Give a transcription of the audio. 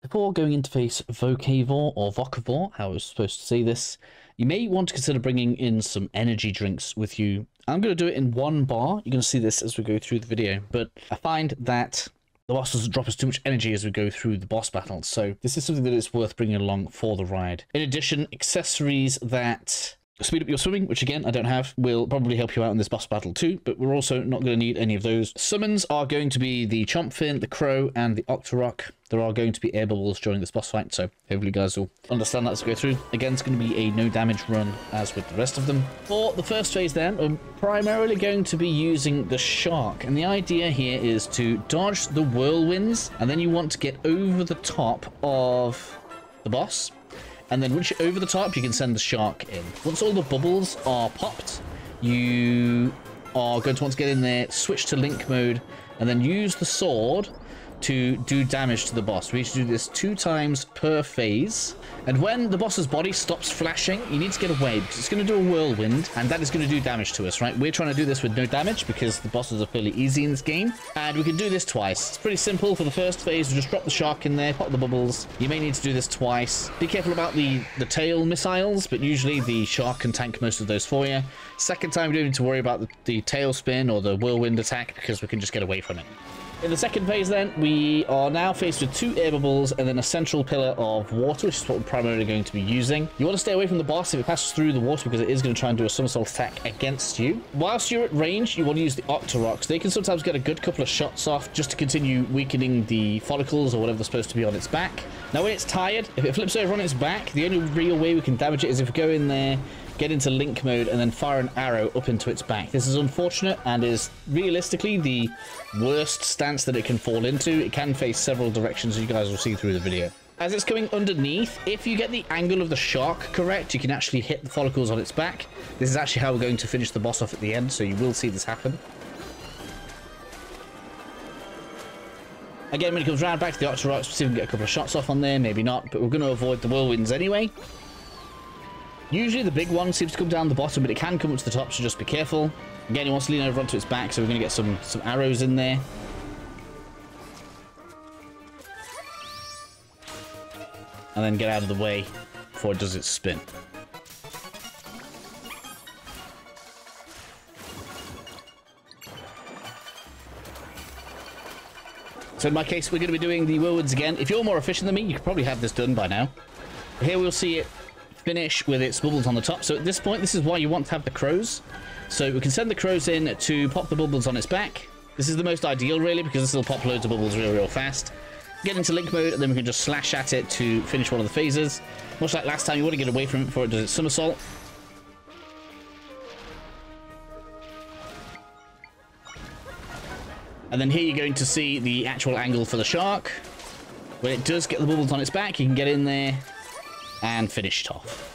Before going into face Vocavor or Vocavor, how I was supposed to say this, you may want to consider bringing in some energy drinks with you. I'm going to do it in one bar. You're going to see this as we go through the video, but I find that the boss doesn't drop us too much energy as we go through the boss battle, so this is something that is worth bringing along for the ride. In addition, accessories that speed up your swimming, which again I don't have, will probably help you out in this boss battle too, but we're also not going to need any of those. Summons are going to be the Chompfin, the Crow, and the Octorok. There are going to be air bubbles during this boss fight, so hopefully you guys will understand that as we go through. Again, it's going to be a no damage run as with the rest of them. For the first phase then, I'm primarily going to be using the Shark, and the idea here is to dodge the whirlwinds, and then you want to get over the top of the boss. And then once you're over the top, you can send the Shark in. Once all the bubbles are popped, you are going to want to get in there, switch to Link mode, and then use the sword to do damage to the boss. We need to do this 2 times per phase. And when the boss's body stops flashing, you need to get away, because it's going to do a whirlwind, and that is going to do damage to us, right? We're trying to do this with no damage, because the bosses are fairly easy in this game. And we can do this twice. It's pretty simple. For the first phase, we just drop the Shark in there, pop the bubbles. You may need to do this twice. Be careful about the tail missiles, but usually the Shark can tank most of those for you. Second time, we don't need to worry about the tail spin or the whirlwind attack, because we can just get away from it. In the second phase then, we are now faced with 2 air bubbles and then a central pillar of water, which is what we're primarily going to be using. You want to stay away from the boss if it passes through the water, because it is going to try and do a somersault attack against you. Whilst you're at range, you want to use the Octoroks. They can sometimes get a good couple of shots off just to continue weakening the follicles or whatever they're supposed to be on its back. Now when it's tired, if it flips over on its back, the only real way we can damage it is if we go in there, get into Link mode, and then fire an arrow up into its back. This is unfortunate and is realistically the worst stance that it can fall into. It can face several directions, as you guys will see through the video. As it's coming underneath, if you get the angle of the Shark correct, you can actually hit the follicles on its back. This is actually how we're going to finish the boss off at the end, so you will see this happen. Again, when it comes round back to the Octoroks, see if we can get a couple of shots off on there, maybe not, but we're going to avoid the whirlwinds anyway. Usually the big one seems to come down the bottom, but it can come up to the top, so just be careful. Again, he wants to lean over onto its back, so we're going to get some arrows in there. And then get out of the way before it does its spin. So in my case, we're going to be doing the whirlwinds again. If you're more efficient than me, you could probably have this done by now. Here we'll see it finish with its bubbles on the top. So at this point, this is why you want to have the crows. So we can send the crows in to pop the bubbles on its back. This is the most ideal, really, because this will pop loads of bubbles real fast. Get into Link mode, and then we can just slash at it to finish one of the phases. Much like last time, you want to get away from it before it does its somersault. And then here you're going to see the actual angle for the Shark. When it does get the bubbles on its back, you can get in there and finish it off.